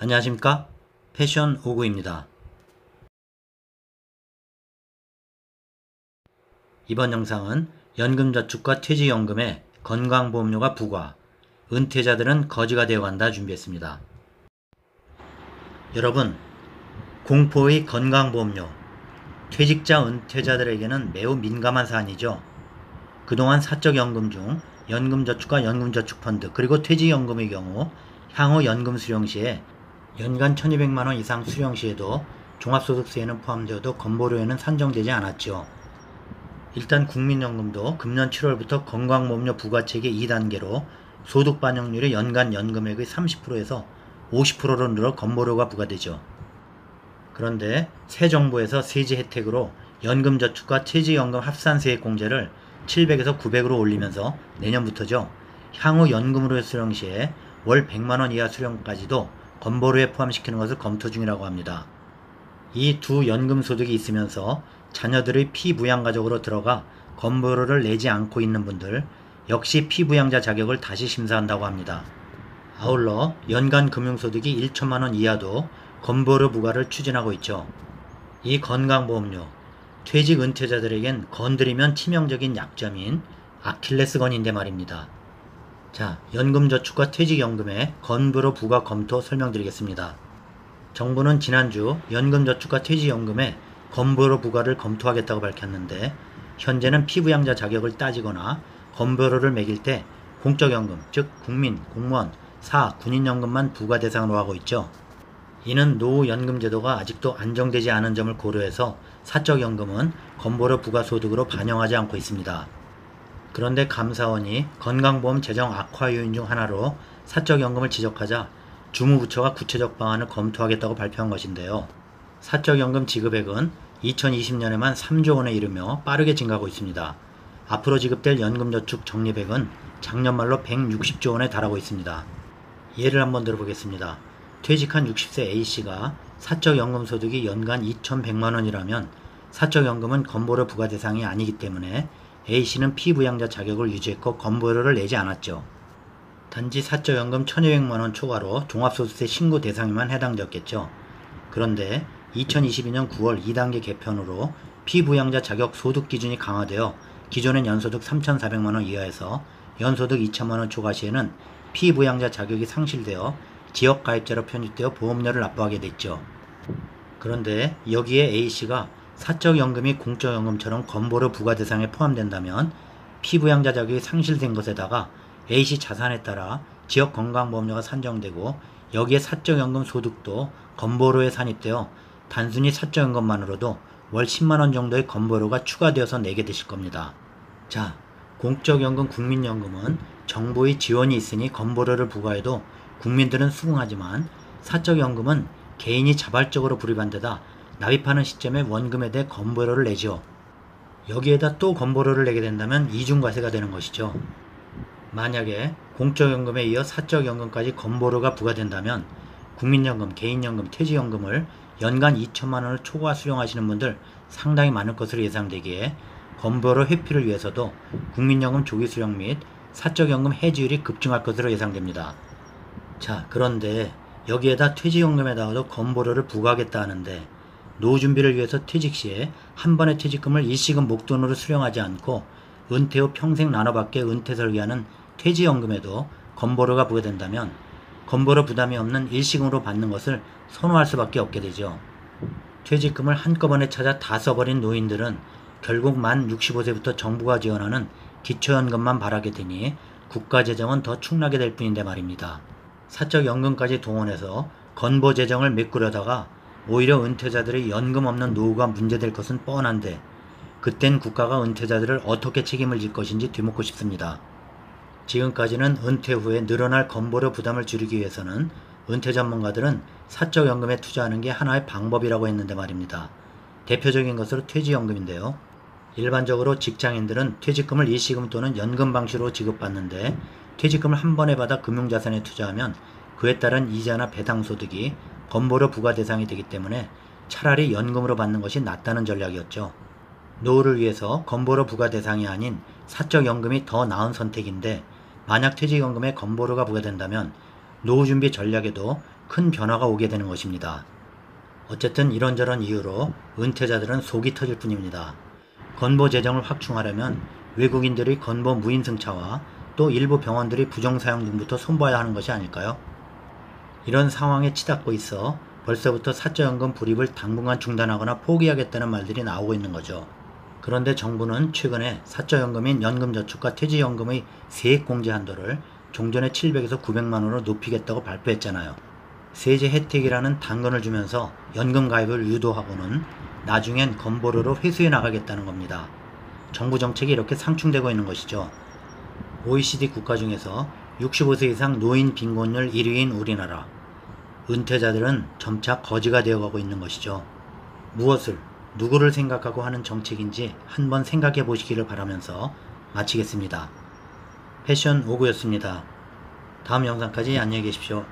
안녕하십니까? 패션 오구입니다. 이번 영상은 연금저축과 퇴직연금의 건강보험료가 부과, 은퇴자들은 거지가 되어간다 준비했습니다. 여러분, 공포의 건강보험료, 퇴직자 은퇴자들에게는 매우 민감한 사안이죠. 그동안 사적연금 중 연금저축과 연금저축펀드 그리고 퇴직연금의 경우 향후 연금 수령 시에 연간 1200만원 이상 수령 시에도 종합소득세에는 포함되어도 건보료에는 산정되지 않았죠. 일단 국민연금도 금년 7월부터 건강보험료 부과체계 2단계로 소득반영률이 연간 연금액의 30%에서 50%로 늘어 건보료가 부과되죠. 그런데 새 정부에서 세제 혜택으로 연금저축과 퇴직연금 합산세액공제를 700에서 900으로 올리면서 내년부터죠. 향후 연금으로 수령 시에 월 100만원 이하 수령까지도 건보료에 포함시키는 것을 검토 중이라고 합니다. 이 두 연금소득이 있으면서 자녀들의 피부양가족으로 들어가 건보료를 내지 않고 있는 분들 역시 피부양자 자격을 다시 심사한다고 합니다. 아울러 연간 금융소득이 1천만원 이하도 건보료 부과를 추진하고 있죠. 이 건강보험료, 퇴직 은퇴자들에겐 건드리면 치명적인 약점인 아킬레스건인데 말입니다. 자, 연금저축과 퇴직연금의 건보료 부과 검토 설명드리겠습니다. 정부는 지난주 연금저축과 퇴직연금의 건보료 부과를 검토하겠다고 밝혔는데 현재는 피부양자 자격을 따지거나 건보료를 매길 때 공적연금, 즉 국민, 공무원, 사, 군인연금만 부과 대상으로 하고 있죠. 이는 노후연금제도가 아직도 안정되지 않은 점을 고려해서 사적연금은 건보료 부과 소득으로 반영하지 않고 있습니다. 그런데 감사원이 건강보험 재정 악화 요인 중 하나로 사적연금을 지적하자 주무부처가 구체적 방안을 검토하겠다고 발표한 것인데요. 사적연금 지급액은 2020년에만 3조 원에 이르며 빠르게 증가하고 있습니다. 앞으로 지급될 연금저축 적립액은 작년 말로 160조 원에 달하고 있습니다. 예를 한번 들어보겠습니다. 퇴직한 60세 A씨가 사적연금 소득이 연간 2,100만원이라면 사적연금은 건보료 부과 대상이 아니기 때문에 A씨는 피부양자 자격을 유지했고 건보료를 내지 않았죠. 단지 사적연금 1,200만원 초과로 종합소득세 신고 대상에만 해당되었겠죠. 그런데 2022년 9월 2단계 개편으로 피부양자 자격 소득 기준이 강화되어 기존엔 연소득 3,400만원 이하에서 연소득 2천만원 초과 시에는 피부양자 자격이 상실되어 지역가입자로 편입되어 보험료를 납부하게 됐죠. 그런데 여기에 A씨가 사적연금이 공적연금처럼 건보료 부과 대상에 포함된다면 피부양자 자격이 상실된 것에다가 A씨 자산에 따라 지역건강보험료가 산정되고 여기에 사적연금 소득도 건보료에 산입되어 단순히 사적연금만으로도 월 10만원 정도의 건보료가 추가되어서 내게 되실 겁니다. 자, 공적연금, 국민연금은 정부의 지원이 있으니 건보료를 부과해도 국민들은 수긍하지만 사적연금은 개인이 자발적으로 불입한 데다 납입하는 시점에 원금에 대해 건보료를 내죠. 여기에다 또 건보료를 내게 된다면 이중과세가 되는 것이죠. 만약에 공적연금에 이어 사적연금까지 건보료가 부과된다면 국민연금, 개인연금, 퇴직연금을 연간 2천만원을 초과 수령하시는 분들 상당히 많을 것으로 예상되기에 건보료 회피를 위해서도 국민연금 조기 수령 및 사적연금 해지율이 급증할 것으로 예상됩니다. 자, 그런데 여기에다 퇴직연금에다가도 건보료를 부과하겠다 하는데 노후 준비를 위해서 퇴직 시에 한 번의 퇴직금을 일시금 목돈으로 수령하지 않고 은퇴 후 평생 나눠받게 은퇴 설계하는 퇴직연금에도 건보료가 부과된다면 건보료 부담이 없는 일시금으로 받는 것을 선호할 수밖에 없게 되죠. 퇴직금을 한꺼번에 찾아 다 써버린 노인들은 결국 만 65세부터 정부가 지원하는 기초연금만 바라게 되니 국가재정은 더 축나게 될 뿐인데 말입니다. 사적연금까지 동원해서 건보재정을 메꾸려다가 오히려 은퇴자들의 연금 없는 노후가 문제될 것은 뻔한데 그땐 국가가 은퇴자들을 어떻게 책임을 질 것인지 되묻고 싶습니다. 지금까지는 은퇴 후에 늘어날 건보료 부담을 줄이기 위해서는 은퇴 전문가들은 사적연금에 투자하는 게 하나의 방법이라고 했는데 말입니다. 대표적인 것으로 퇴직연금인데요. 일반적으로 직장인들은 퇴직금을 일시금 또는 연금 방식으로 지급받는데 퇴직금을 한 번에 받아 금융자산에 투자하면 그에 따른 이자나 배당소득이 건보료 부과 대상이 되기 때문에 차라리 연금으로 받는 것이 낫다는 전략이었죠. 노후를 위해서 건보료 부과 대상이 아닌 사적연금이 더 나은 선택인데 만약 퇴직연금에 건보료가 부과된다면 노후 준비 전략에도 큰 변화가 오게 되는 것입니다. 어쨌든 이런저런 이유로 은퇴자들은 속이 터질 뿐입니다. 건보 재정을 확충하려면 외국인들의 건보 무임승차와 또 일부 병원들이 부정사용 등부터 손봐야 하는 것이 아닐까요? 이런 상황에 치닫고 있어 벌써부터 사적연금 불입을 당분간 중단하거나 포기하겠다는 말들이 나오고 있는 거죠. 그런데 정부는 최근에 사적연금인 연금저축과 퇴직연금의 세액공제 한도를 종전의 700에서 900만원으로 높이겠다고 발표했잖아요. 세제 혜택이라는 당근을 주면서 연금 가입을 유도하고는 나중엔 건보료로 회수해 나가겠다는 겁니다. 정부 정책이 이렇게 상충되고 있는 것이죠. OECD 국가 중에서 65세 이상 노인 빈곤율 1위인 우리나라. 은퇴자들은 점차 거지가 되어가고 있는 것이죠. 무엇을, 누구를 생각하고 하는 정책인지 한번 생각해 보시기를 바라면서 마치겠습니다. 패션 오구였습니다. 다음 영상까지 안녕히 계십시오.